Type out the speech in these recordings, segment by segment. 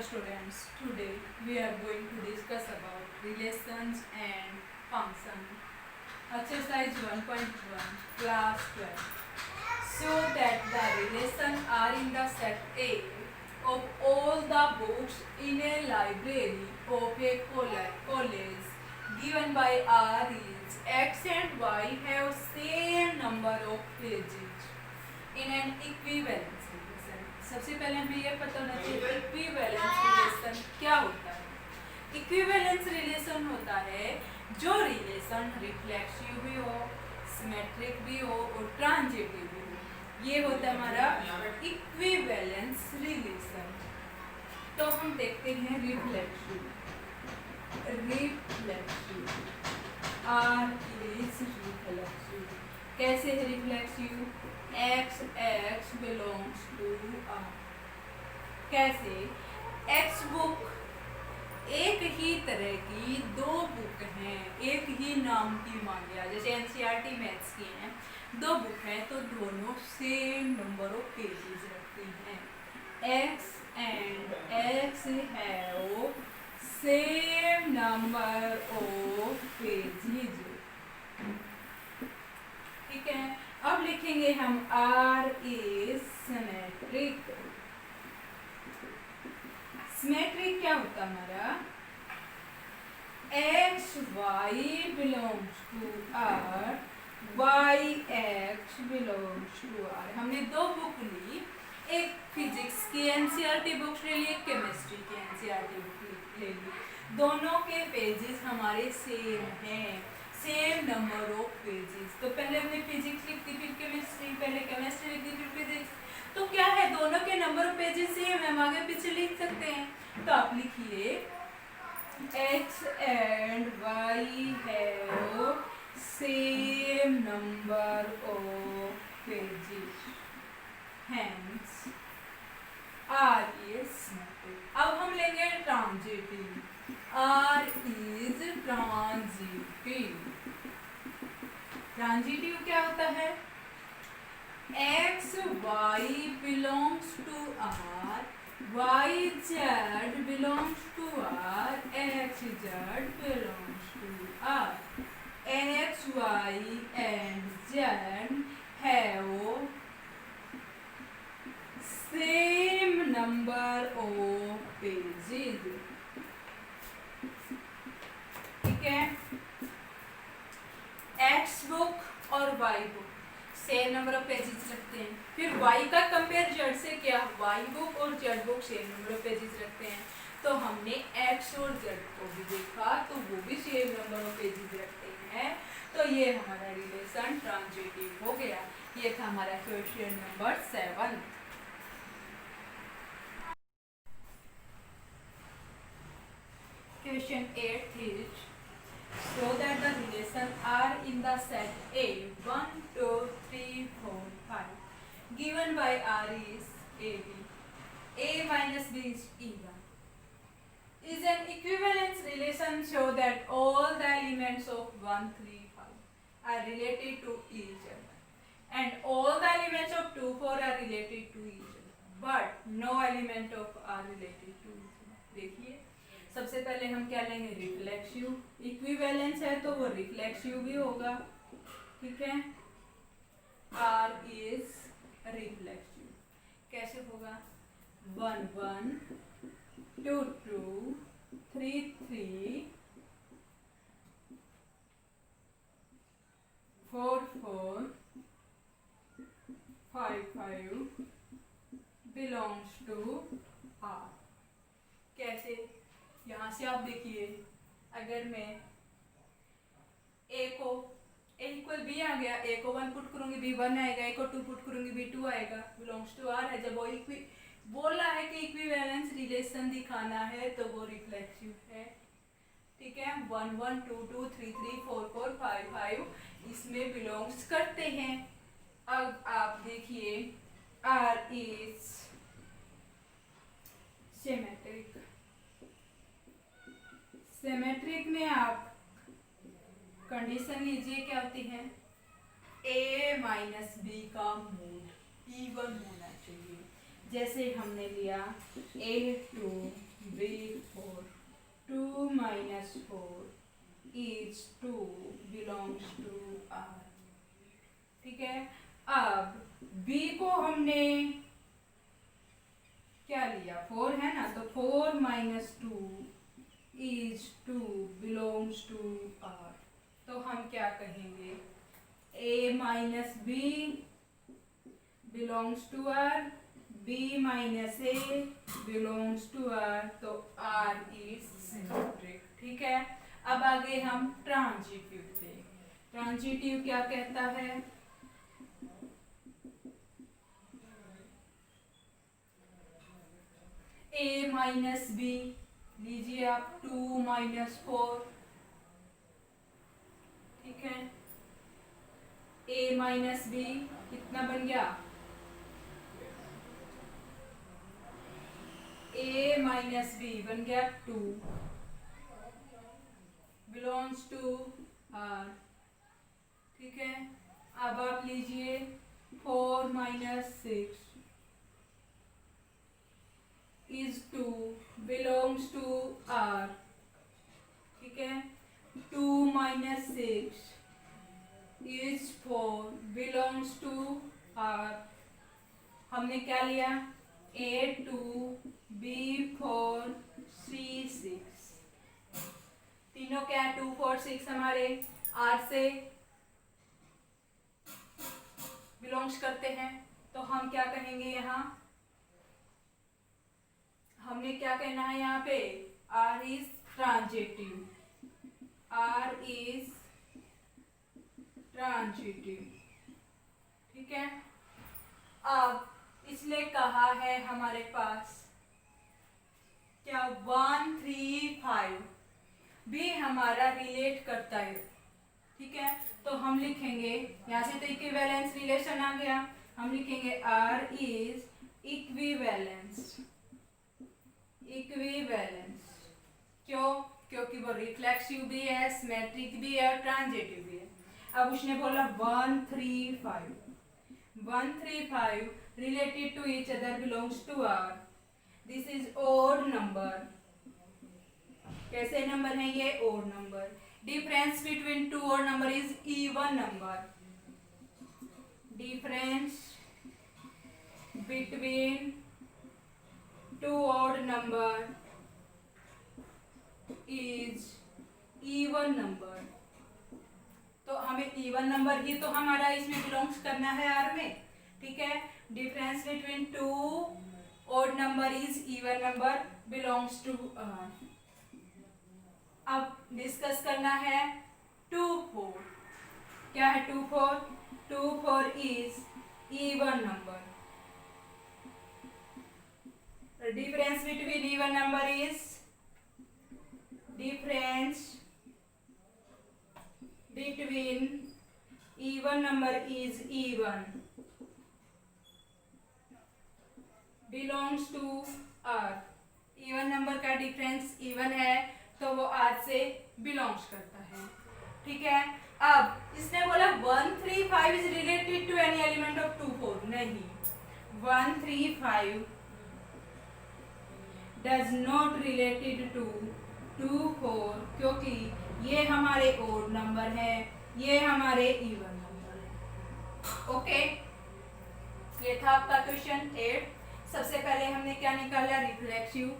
students, today we are going to discuss about relations and function. Exercise 1.1, class 12. Show that the relations are in the set A of all the books in a library of a college given by R is X and Y have same number of pages in an equivalence relation. सबसे पहले हमें यह पता होना चाहिए equivalence relation क्या होता है। इक्विवेलेंस रिलेशन होता है जो रिलेशन रिफ्लेक्सिव भी हो, सिमेट्रिक भी हो और ट्रांजिटिव भी हो। ये होता है हमारा इक्विवेलेंस रिलेशन। तो हम देखते हैं रिफ्लेक्सिव। R is reflexive. कैसे है reflexive? X x belongs to R. कैसे? एक्स बुक एक ही तरह की दो बुक हैं, एक ही नाम की मान लिया, जैसे एनसीईआरटी मैथ्स की हैं, दो बुक हैं तो दोनों सेम नंबर ऑफ पेजेस रखती हैं। X and x have same number of pages. ठीक है, अब लिखेंगे हम R इज सिमेट्रिक। सिमेट्रिक क्या होता है हमारा? X y belongs to R, y x belongs to R। हमने दो बुक ली, एक फिजिक्स की एनसीईआरटी बुक ले ली, एक केमिस्ट्री की एनसीईआरटी बुक ले ली। दोनों के पेजेस हमारे सेम हैं, सेम नंबर ऑफ पेजेस। तो पहले हमने फिजिक्स लिख दी, फिर केमिस्ट्री, पहले केमिस्ट्री लिख दी, फिर फिजिक्स। तो क्या है, दोनों के नंबर ऑफ पेजेस सेम है, हम आगे पीछे लिख सकते हैं। तो आप लिखिए x and y have same number of pages, hence R is symmetric. अब हम लेंगे transitive. R is transitive. Transitive क्या होता है? X y belongs to R, y z belongs to R, x z belongs to R. X y and z have same number of pages. ठीक है, x book और y book same number of pages रखते हैं। फिर y का compare z से किया, Y book और Z book same number of pages रखते हैं। तो हमने एक्स और जेड को भी देखा तो वो भी सेम नंबर ऑफ पेजेस रखते हैं। तो ये हमारा रिलेशन ट्रांजिटिव हो गया। ये था हमारा question number 7। Question 8 is show that the relations are in the set A 1, 2, 3, 4, 5 given by R is AB. A minus B is even. Is an equivalence relation show that all the elements of 1, 3, 5 are related to each other and all the elements of 2, 4 are related to each other but no element of are related to each other. देखिए, सबसे पहले हम क्या लेंगे? Reflexive. Equivalence है तो वो reflexive भी होगा। ठीक है, R इज रिफ्लेक्सिव। कैसे होगा? 1 1, 2 2, 3 3, 4 4, 5 5 बिलोंग्स टू R। कैसे? यहाँ से आप देखिए, अगर मैं ए को ए इक्वल बी आ गया, ए को 1 पुट करूंगी बी 1 आएगा, ए को 2 पुट करूंगी बी 2 आएगा, बिलोंग्स टू आर है। जब वो बोला है कि इक्विवेलेंस रिलेशन दिखाना है तो वो रिफ्लेक्सिव है। ठीक है, 1 1, 2 2, 3 3, 4 4, 5 5 इसमें बिलोंग्स करते हैं। अब आप देखिए आर इज सिमेट्रिक। सिमेट्रिक में आप कंडीशन लीजिए क्या होती है? ए माइनस बी का मूड इवन होना चाहिए। जैसे हमने लिया A2 B4 2 minus 4 is 2 belongs to R। ठीक है, अब B को हमने क्या लिया, 4 है ना, तो 4 minus 2 is 2 belongs to R। तो हम क्या कहेंगे, A minus B belongs to R, B minus A belongs to R, तो R is सिमेट्रिक। ठीक है, अब आगे हम ट्रांजिटिव पे, ट्रांजिटिव क्या कहता है, A माइनस B लीजिए आप 2 minus 4, ठीक है, A माइनस B कितना बन गया, A माइनस B बन गया 2 बिलोंग्स टू R। ठीक है, अब आप लीजिए 4 minus 6 is 2 belongs to R। ठीक है, 2 minus 6 is 4 belongs to R। हमने क्या लिया, A2 B4 C6, तीनों क्या 2 4 6 हमारे R से बिलोंग्स करते हैं, तो हम क्या कहेंगे, यहाँ हमने क्या कहना है, यहाँ पे R is transitive, R is transitive. ठीक है, अब इसलिए कहा है हमारे पास क्या 1 3 5 भी हमारा रिलेट करता है। ठीक है, तो हम लिखेंगे यहाँ से, तो इक्विवेलेंस रिलेशन आ गया, हम लिखेंगे R इज इक्विवेलेंस, इक्विवेलेंस क्यों, क्योंकि वो रिफ्लेक्सिव भी है, सिमेट्रिक भी है और ट्रांजिटिव भी है। अब उसने बोला 1 3 5, 1 3 5 related to each other belongs to R। This is odd number। कैसे नंबर है ये, odd number। Difference between two odd number is even number। Difference between two odd number is even number। तो हमें इवन नंबर ही तो हमारा इसमें belongs करना है R में। ठीक है, difference between two odd number is even number belongs to R। अब डिस्कस करना है 2 4, क्या है 2 4, 2 4 is even number. Difference between even number is, difference between even number is even belongs to R। even number का difference even है तो वो R से बिलोंग्स करता है। ठीक है, अब इसने बोला 1 3 5 is related to any element of 2 4, नहीं, 1 3 5 डज नॉट रिलेटेड टू 2 4, क्योंकि ये हमारे ओड नंबर है, ये हमारे इवन नंबर है। ओके, ये था आपका क्वेश्चन 8। सबसे पहले हमने क्या निकाला, रिफ्लेक्सिव,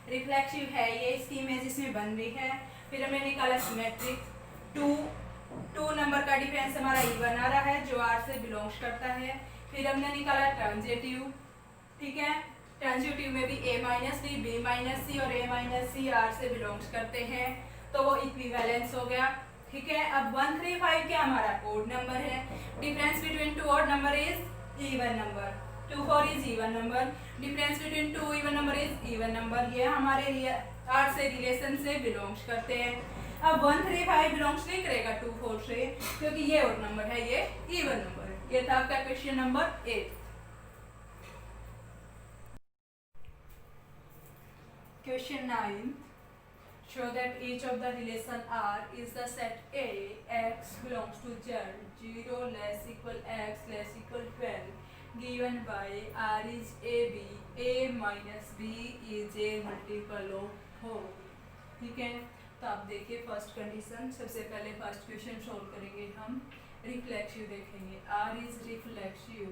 रिफ्लेक्सिव है ये, इसकी इमेज इसमें बन रही है। फिर हमने निकाला सिमेट्रिक, 2 नंबर का डिफरेंस हमारा इवन आ रहा है जो R से बिलोंग्स करता है। फिर हमने निकाला ट्रांजिटिव। ठीक है, ट्रांजिटिव में भी A minus d, B minus c और A माइनस सी R से बिलोंग्स करते हैं, तो वो इक्विवेलेंस हो गया। ठीक है, अब 1 3 5 क्या हमारा ओड नंबर है, difference between two odd number is even number, 2 4 is even number, difference between two even number is even number, ये हमारे R से रिलेशन से बिलोंग्स करते हैं। अब 1 3 5 बिलोंग्स नहीं करेगा 2 4 से, क्योंकि ये ओड नंबर है, ये इवन नंबर है। ये था आपका question number 8। Question 9, show that each of the relation R is the set A, x belongs to Z, 0 less equal x less equal 12, given by R is AB, A minus b is a multiple of 4। ठीक है, तो आप देखिए first condition. सबसे पहले first question solve करेंगे हम। Reflexive देखेंगे। R is reflexive,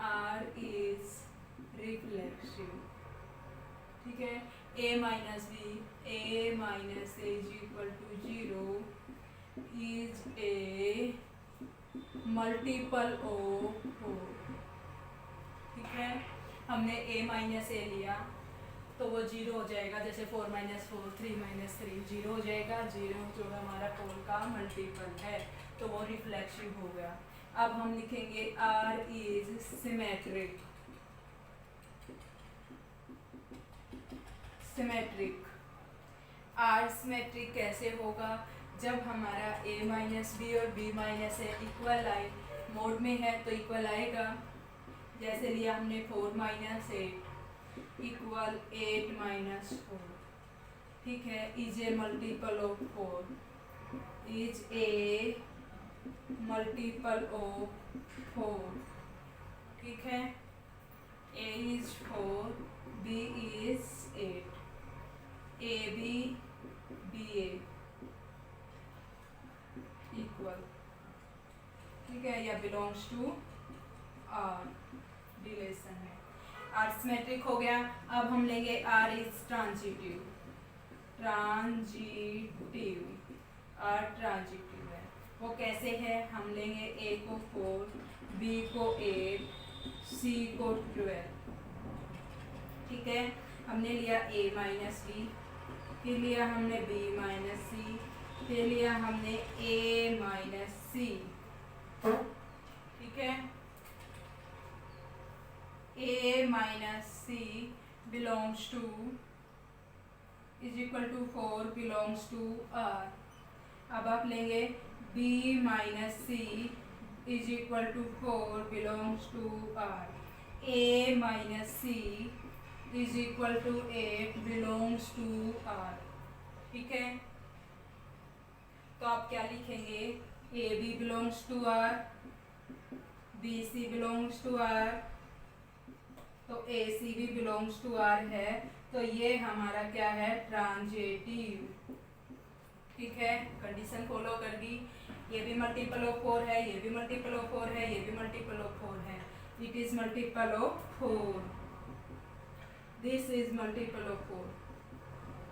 R is reflexive. ठीक है, a minus b, a minus a is equal to 0 is a multiple of 4। ठीक है, हमने a माइनस ए लिया तो वो 0 हो जाएगा, जैसे 4 माइनस 4, 3 माइनस 3 0 हो जाएगा। 0 जो हमारा 4 का मल्टीपल है तो वो रिफ्लेक्सिव हो गया। अब हम लिखेंगे R is symmetric. Symmetric, R symmetric कैसे होगा? जब हमारा a माइनस बी और b माइनस ए इक्वल आए, मोड में है तो इक्वल आएगा। जैसे लिया हमने 4 माइनस 8 इक्वल 8 माइनस 4। ठीक है, is a multiple of 4, is a multiple of 4। ठीक है, a is 4, b is 8, a b b a equal. ठीक है, या बिलोंग्स टू R, रिलेशन है। R सिमेट्रिक हो गया। अब हम लेंगे R is transitive. Transitive, R transitive है। वो कैसे है? हम लेंगे A को 4, B को 8, C को 12। ठीक है, हमने लिया A माइनस बी, फिर लिया हमने B माइनस सी, फिर लिया हमने A माइनस सी। ठीक है, A minus c belongs to is equal to 4 belongs to R। अब आप लेंगे B minus c is equal to 4 belongs to R। A minus c is equal to 8 belongs to R। ठीक है, तो आप क्या लिखेंगे? A B belongs to R, b c belongs to R, तो ए सी भी बिलोंग्स टू R है। तो ये हमारा क्या है? ट्रांजिटिव। ठीक है, कंडीशन फॉलो कर दी। ये भी मल्टीपल ऑफ 4 है, ये भी मल्टीपल ऑफ 4 है, ये भी मल्टीपल ऑफ 4 है। It is multiple of 4। This is multiple of 4,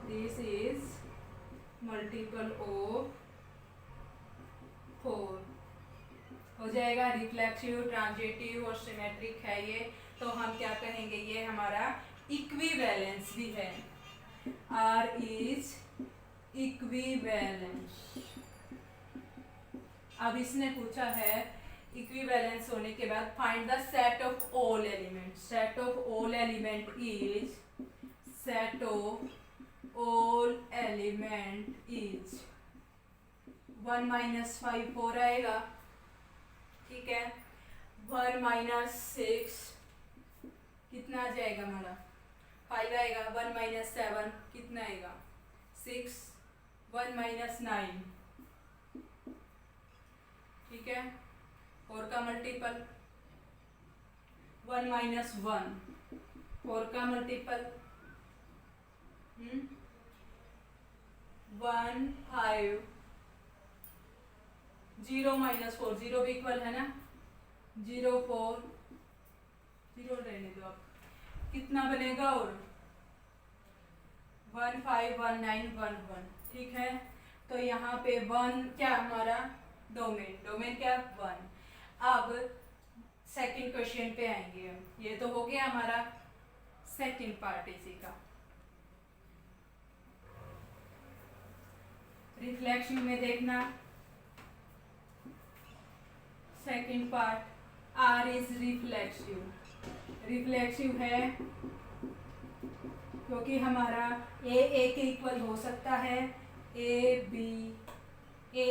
this is multiple of 4। हो जाएगा। रिफ्लेक्सिव, ट्रांजिटिव और सिमेट्रिक है ये, तो हम क्या कहेंगे? ये हमारा इक्विवेलेंस भी है। R is equivalence. अब इसने पूछा है इक्विवेलेंस होने के बाद find the set of all element. Set of all element is, set of all element is 1 minus 5 4 आएगा। ठीक है, 1 माइनस 6 कितना आ जाएगा हमारा? 5 आएगा। 1 माइनस 7 कितना आएगा? 6। 1 माइनस 9। ठीक है, 4 का मल्टीपल 1 माइनस 1, 4 का मल्टीपल 1 5। 0 माइनस 4, 0 भी इक्वल है ना? 0 4, 0 रहने दो आप। कितना बनेगा? और 1 5 1 9 1 1। ठीक है, तो यहाँ पे 1 क्या हमारा? डोमेन। डोमेन क्या? 1। अब सेकंड क्वेश्चन पे आएंगे हम। ये तो हो गया हमारा सेकंड पार्ट इसी का। रिफ्लेक्शन में देखना second part, R is reflexive. Reflexive है क्योंकि हमारा ए के इक्वल हो सकता है। A b, a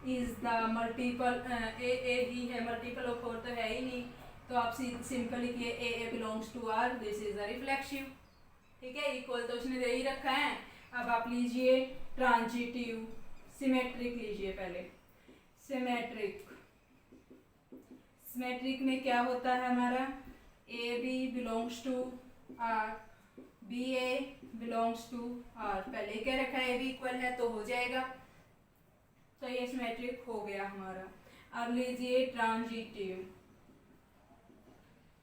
is the multiple, a ही है, मल्टीपल ऑफ 4 तो है ही नहीं, तो आप सिंपल लिखिए a belongs to r, this is a reflexive. ठीक है, इक्वल तो उसने दे ही रखा है। अब आप लीजिए ट्रांजिटिव, सिमेट्रिक लीजिए पहले। सिमेट्रिक, सिमेट्रिक में क्या होता है हमारा? A B belongs to R, b A belongs to R. पहले क्या रखा है, ए बी इक्वल है तो हो जाएगा, तो ये सिमेट्रिक हो गया हमारा। अब लीजिए ट्रांजिटिव।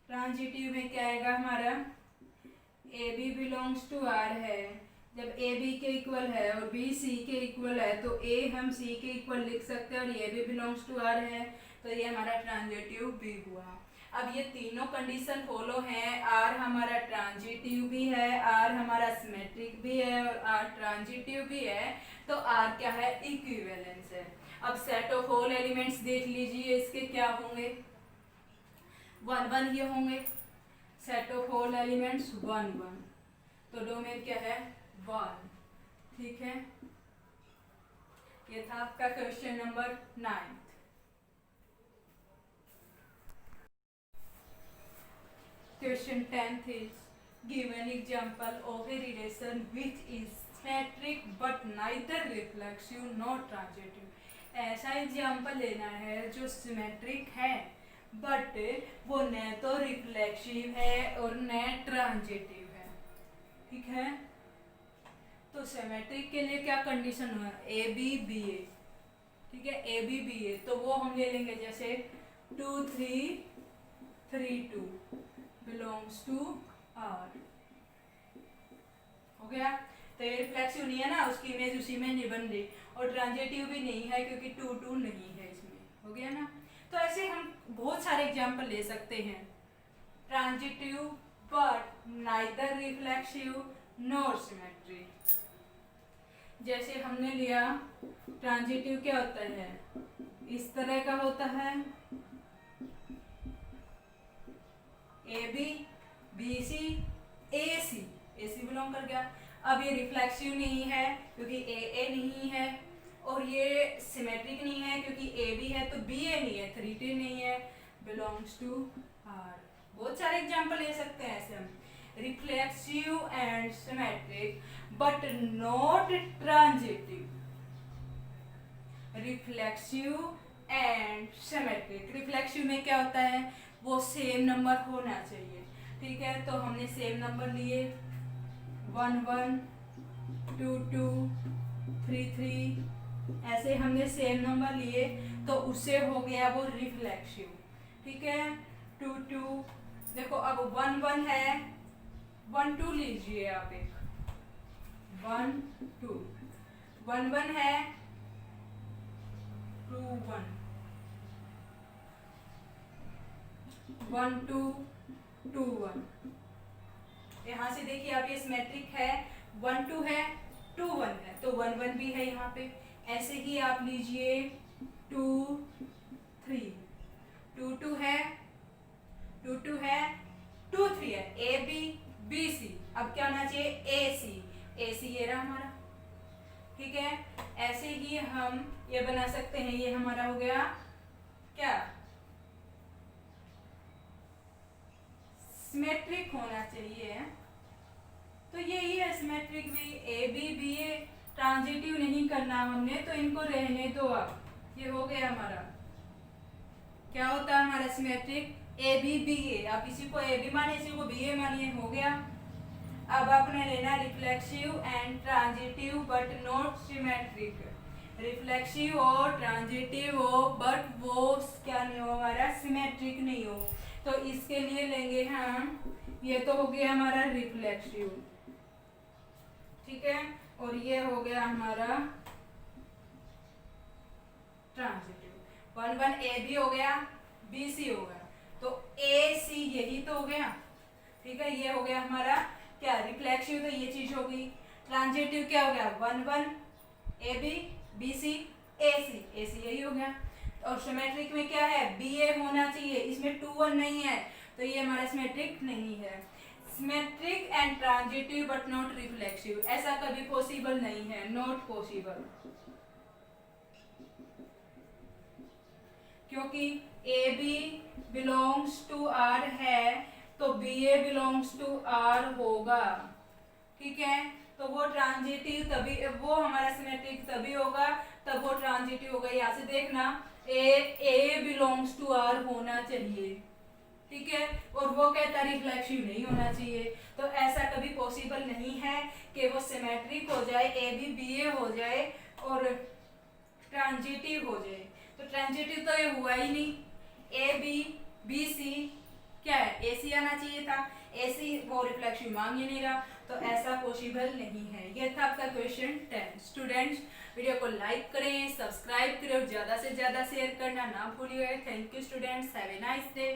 ट्रांजिटिव में क्या आएगा हमारा, a B belongs to R है, जब ए बी के इक्वल है और बी सी के इक्वल है तो ए हम सी के इक्वल लिख सकते हैं और a B belongs to R है, तो ये हमारा ट्रांजिटिव भी हुआ। अब ये तीनों कंडीशन फॉलो हैं, आर हमारा ट्रांजिटिव भी है, आर हमारा सिमेट्रिक भी है और आर ट्रांजिटिव भी है, तो आर क्या है, इक्विवेलेंस है। अब सेट ऑफ होल एलिमेंट्स देख लीजिए, इसके क्या होंगे, 1 1 ये होंगे, सेट ऑफ होल एलिमेंट्स 1 1, तो डोमेन क्या है 1, ठीक है। ये था आपका question number 9। Question 10th is give an example of a relation which is symmetric but neither reflexive nor transitive। ऐसा एग्जाम्पल लेना है जो सिमेट्रिक है बट वो न तो रिफ्लेक्सिव है और न ट्रांजिटिव है, ठीक है। तो सिमेट्रिक के लिए क्या कंडीशन हुआ, ए बी बी ए, ठीक है, ए बी बी ए, तो वो हम ले लेंगे जैसे 2 3 3 2 बिलोंग्स टू आर, हो गया। तो ये रिफ्लेक्सिव नहीं है ना, उसकी इमेज उसी में नहीं बन रही, और ट्रांजिटिव भी नहीं है क्योंकि 2 2 नहीं है इसमें, हो गया ना। तो ऐसे हम बहुत सारे एग्जाम्पल ले सकते हैं, transitive but neither reflexive nor symmetric. जैसे हमने लिया ट्रांजिटिव क्या होता है, इस तरह का होता है, a b b c a c belong कर गया। अब ये रिफ्लेक्सिव नहीं है क्योंकि ए नहीं है, और ये सिमेट्रिक नहीं है क्योंकि ए बी है, तो बी ए नहीं है, 3 2 नहीं है, बिलोंग्स टू आर। बहुत सारे एग्जाम्पल ले सकते हैं ऐसे हम, reflexive and symmetric but not transitive, reflexive and symmetric. Reflexive में क्या होता है, वो सेम नंबर होना चाहिए, ठीक है। तो हमने सेम नंबर लिए 1 1 2 2 3 3, ऐसे हमने सेम नंबर लिए तो उससे हो गया वो रिफ्लेक्सिव, ठीक है। 2 2 देखो, अब 1 1 है, 1 2 लीजिए आप, एक 1 2 1 1 है, 2 1 1 2 2 1। यहाँ से देखिए आप, ये सिमेट्रिक है, 1 2 है, 2 1 है, तो 1 1 भी है यहाँ पे। ऐसे ही आप लीजिए 2 3 2 2 है, 2 2 है, 2 3 है, ए बी बी सी, अब क्या होना चाहिए ए सी ये रहा हमारा, ठीक है। ऐसे ही हम ये बना सकते हैं, ये हमारा हो गया क्या, सिमेट्रिक होना चाहिए, तो यही है सिमेट्रिक भी, a b b a, transitive नहीं करना हमने, तो इनको रहने दो। अब ये हो गया हमारा, क्या होता है हमारा सिमेट्रिक, ए बी बी ए, आप इसी को ए बी मानिए, इसी को बी ए मानिए, हो गया। अब आपने लेना reflexive and transitive but not symmetric, reflexive और ट्रांजिटिव हो बट वो क्या नहीं हो, हमारा सिमेट्रिक नहीं हो, तो इसके लिए लेंगे हम, ये तो हो गया हमारा रिफ्लेक्सिव, ठीक है, और ये हो गया हमारा ट्रांजिटिव। 1 1 ए बी हो गया, बी सी हो गया, तो ए सी यही तो हो गया, ठीक है। ये हो गया हमारा क्या, रिफ्लेक्सिव, तो ये चीज होगी। ट्रांजिटिव क्या हो गया, 1 1 ए बी बी सी ए सी यही हो गया। और सिमेट्रिक में क्या है, बी ए होना चाहिए, इसमें 2 1 नहीं है, तो ये हमारा सिमेट्रिक नहीं है। Symmetric and transitive but not reflexive, ऐसा कभी पॉसिबल नहीं है, नॉट पॉसिबल, क्योंकि A B belongs to R है तो B A belongs to R होगा, ठीक है। तो वो ट्रांजिटिव तभी, वो हमारा सिमेट्रिक तभी होगा तब वो ट्रांजिटिव होगा। यहाँ से देखना, ए बिलोंग्स टू आर होना चाहिए, ठीक है, और वो कहता रिफ्लेक्सिव नहीं होना चाहिए। तो ऐसा कभी पॉसिबल नहीं है कि वो सिमेट्रिक हो जाए, ए बी बी ए हो जाए और ट्रांजिटिव हो जाए। तो ट्रांजिटिव तो ये हुआ ही नहीं, ए बी बी सी क्या है, ए सी आना चाहिए था, ए सी वो रिफ्लेक्सिव मांग ही नहीं रहा, तो ऐसा पॉसिबल नहीं है। ये था आपका क्वेश्चन 10। स्टूडेंट्स वीडियो को लाइक करें, सब्सक्राइब करें और ज़्यादा से ज़्यादा शेयर करना ना भूलिए। Thank you students, have a nice day.